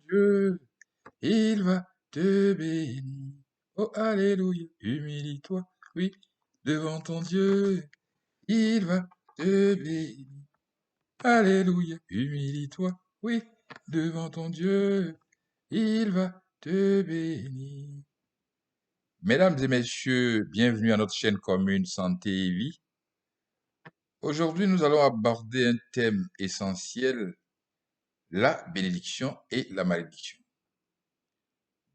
Dieu, il va te bénir. Oh, alléluia, humilie-toi, oui, devant ton Dieu, il va te bénir. Alléluia, humilie-toi, oui, devant ton Dieu, il va te bénir. Mesdames et messieurs, bienvenue à notre chaîne commune Santé et Vie. Aujourd'hui, nous allons aborder un thème essentiel, la bénédiction et la malédiction.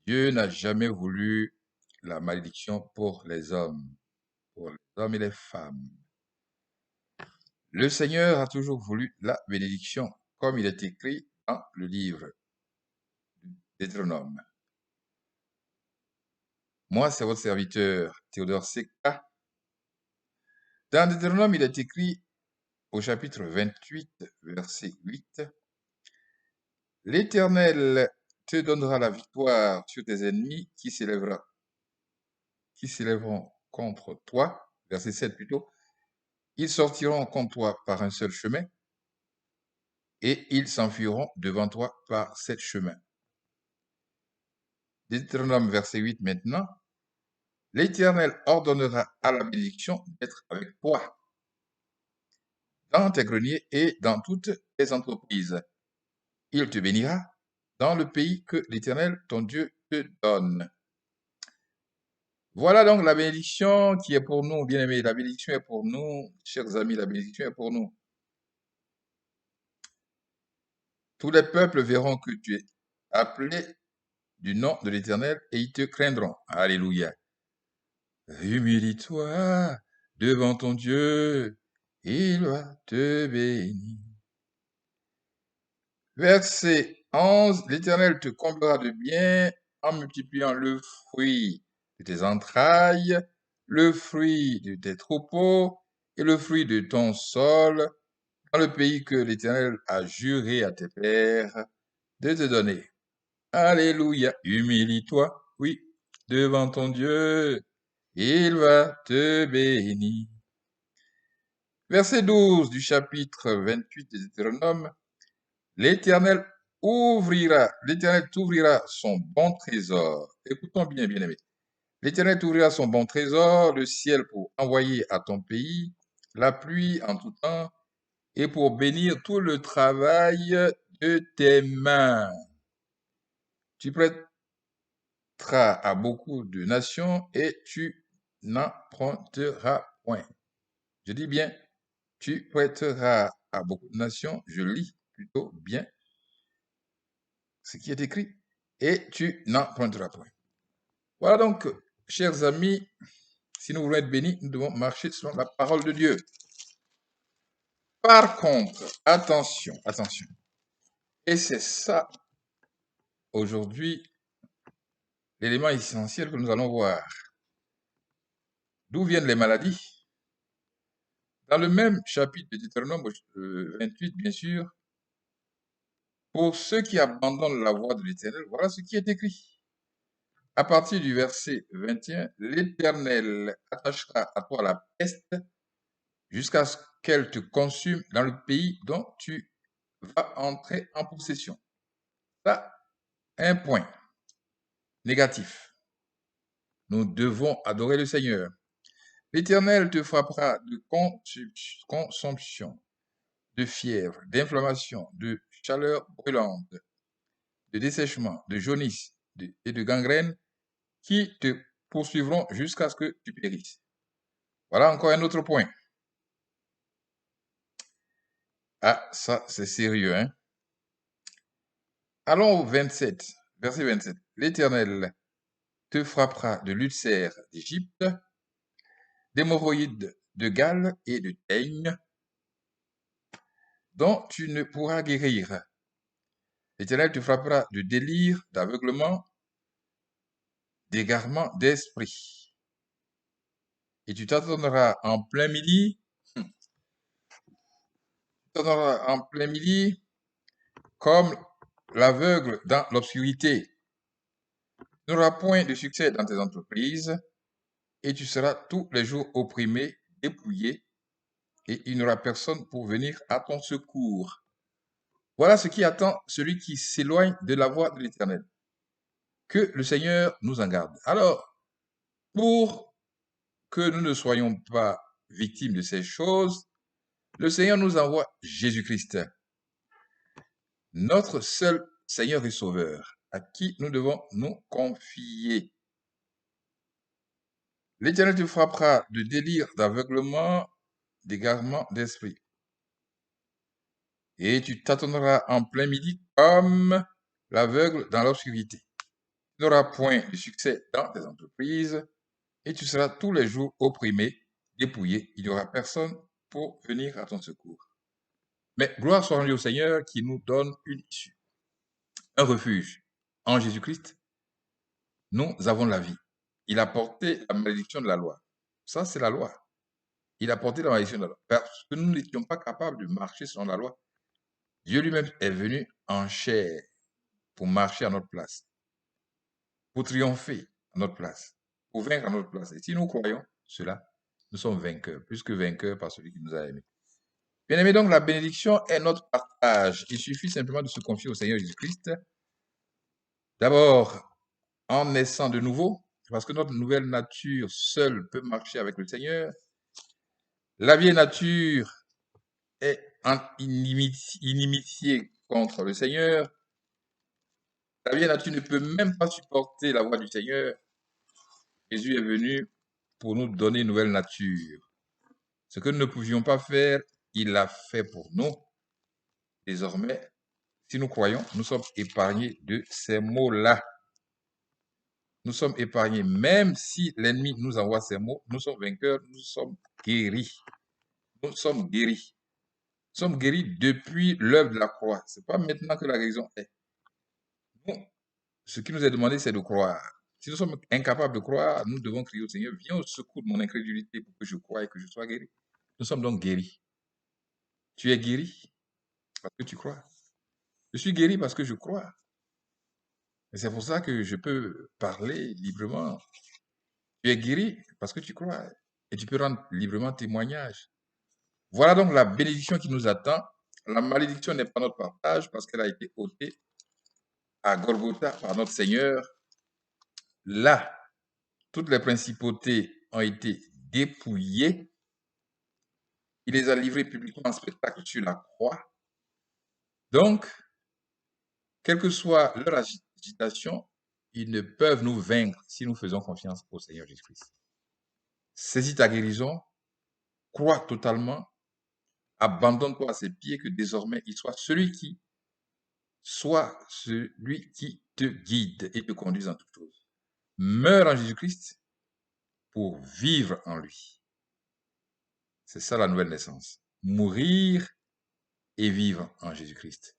Dieu n'a jamais voulu la malédiction pour les hommes et les femmes. Le Seigneur a toujours voulu la bénédiction, comme il est écrit dans le livre de Deutéronome. Moi, c'est votre serviteur Théodore Secka. Dans Deutéronome, il est écrit au chapitre 28, verset 8, « L'Éternel te donnera la victoire sur tes ennemis qui s'élèveront contre toi. » Verset 7 plutôt. « Ils sortiront contre toi par un seul chemin, et ils s'enfuiront devant toi par 7 chemins. » Deutéronome verset 8 maintenant. « L'Éternel ordonnera à la bénédiction d'être avec toi dans tes greniers et dans toutes tes entreprises. Il te bénira dans le pays que l'Éternel, ton Dieu, te donne. » Voilà donc la bénédiction qui est pour nous, bien-aimés. La bénédiction est pour nous, chers amis, la bénédiction est pour nous. Tous les peuples verront que tu es appelé du nom de l'Éternel et ils te craindront. Alléluia. Humilie-toi devant ton Dieu, il va te bénir. Verset 11, l'Éternel te comblera de bien en multipliant le fruit de tes entrailles, le fruit de tes troupeaux et le fruit de ton sol, dans le pays que l'Éternel a juré à tes pères de te donner. Alléluia, humilie-toi, oui, devant ton Dieu, il va te bénir. Verset 12 du chapitre 28 de Deutéronome. L'Éternel t'ouvrira son bon trésor. Écoutons bien, bien-aimés. L'Éternel t'ouvrira son bon trésor, le ciel pour envoyer à ton pays la pluie en tout temps et pour bénir tout le travail de tes mains. Tu prêteras à beaucoup de nations et tu n'emprunteras point. Je dis bien, tu prêteras à beaucoup de nations, je lis plutôt bien ce qui est écrit, et tu n'emprunteras point. Voilà donc, chers amis, si nous voulons être bénis, nous devons marcher selon la parole de Dieu. Par contre, attention, attention, et c'est ça, aujourd'hui, l'élément essentiel que nous allons voir. D'où viennent les maladies? Dans le même chapitre de Deutéronome 28, bien sûr, pour ceux qui abandonnent la voie de l'Éternel, voilà ce qui est écrit. À partir du verset 21, l'Éternel attachera à toi la peste jusqu'à ce qu'elle te consume dans le pays dont tu vas entrer en possession. Ça, un point négatif. Nous devons adorer le Seigneur. L'Éternel te frappera de consomption, de fièvre, d'inflammation, de chaleur brûlante, de dessèchement, de jaunisse et de gangrène qui te poursuivront jusqu'à ce que tu périsses. Voilà encore un autre point. Ah, ça, c'est sérieux, hein? Allons au 27, verset 27. L'Éternel te frappera de l'ulcère d'Égypte, d'hémorroïdes de Galles et de teigne, dont tu ne pourras guérir. L'Éternel te frappera de délire, d'aveuglement, d'égarement d'esprit. Et tu t'attendras en plein midi, comme l'aveugle dans l'obscurité. Tu n'auras point de succès dans tes entreprises, et tu seras tous les jours opprimé, dépouillé, et il n'y aura personne pour venir à ton secours. Voilà ce qui attend celui qui s'éloigne de la voie de l'Éternel. Que le Seigneur nous en garde. Alors, pour que nous ne soyons pas victimes de ces choses, le Seigneur nous envoie Jésus-Christ, notre seul Seigneur et Sauveur, à qui nous devons nous confier. L'Éternel te frappera de délire, d'aveuglement, d'égarement d'esprit. Et tu tâtonneras en plein midi comme l'aveugle dans l'obscurité. Tu n'auras point de succès dans tes entreprises et tu seras tous les jours opprimé, dépouillé. Il n'y aura personne pour venir à ton secours. Mais gloire soit rendue au Seigneur qui nous donne une issue, un refuge. En Jésus-Christ, nous avons la vie. Il a porté la malédiction de la loi. Ça, c'est la loi. Il a porté la malédiction de la loi. Parce que nous n'étions pas capables de marcher selon la loi. Dieu lui-même est venu en chair pour marcher à notre place, pour triompher à notre place, pour vaincre à notre place. Et si nous croyons cela, nous sommes vainqueurs, plus que vainqueurs par celui qui nous a aimés. Bien aimé, donc la bénédiction est notre partage. Il suffit simplement de se confier au Seigneur Jésus-Christ. D'abord, en naissant de nouveau, parce que notre nouvelle nature seule peut marcher avec le Seigneur. La vieille nature est en inimitié contre le Seigneur. La vieille nature ne peut même pas supporter la voix du Seigneur. Jésus est venu pour nous donner une nouvelle nature. Ce que nous ne pouvions pas faire, il l'a fait pour nous. Désormais, si nous croyons, nous sommes épargnés de ces mots-là. Nous sommes épargnés, même si l'ennemi nous envoie ces mots, nous sommes vainqueurs, nous sommes guéris. Nous sommes guéris. Nous sommes guéris depuis l'œuvre de la croix. Ce n'est pas maintenant que la guérison est. Nous, ce qui nous est demandé, c'est de croire. Si nous sommes incapables de croire, nous devons crier au Seigneur, viens au secours de mon incrédulité pour que je croie et que je sois guéri. Nous sommes donc guéris. Tu es guéri parce que tu crois. Je suis guéri parce que je crois. Et c'est pour ça que je peux parler librement. Tu es guéri parce que tu crois. Et tu peux rendre librement témoignage. Voilà donc la bénédiction qui nous attend. La malédiction n'est pas notre partage parce qu'elle a été ôtée à Golgotha par notre Seigneur. Là, toutes les principautés ont été dépouillées. Il les a livrées publiquement en spectacle sur la croix. Donc, quelle que soit leur agitation, ils ne peuvent nous vaincre si nous faisons confiance au Seigneur Jésus-Christ. Saisis ta guérison, crois totalement, abandonne-toi à ses pieds, que désormais il soit celui qui te guide et te conduise en toutes choses. Meurs en Jésus-Christ pour vivre en lui. C'est ça la nouvelle naissance. Mourir et vivre en Jésus-Christ.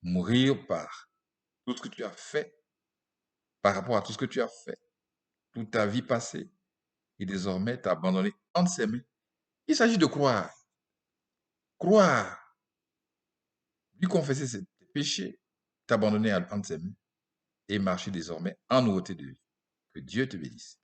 Mourir par tout ce que tu as fait, par rapport à tout ce que tu as fait, toute ta vie passée, et désormais t'abandonner entre ses mains. Il s'agit de croire. Croire, lui confesser ses péchés, t'abandonner entre ses mains et marcher désormais en nouveauté de vie. Que Dieu te bénisse.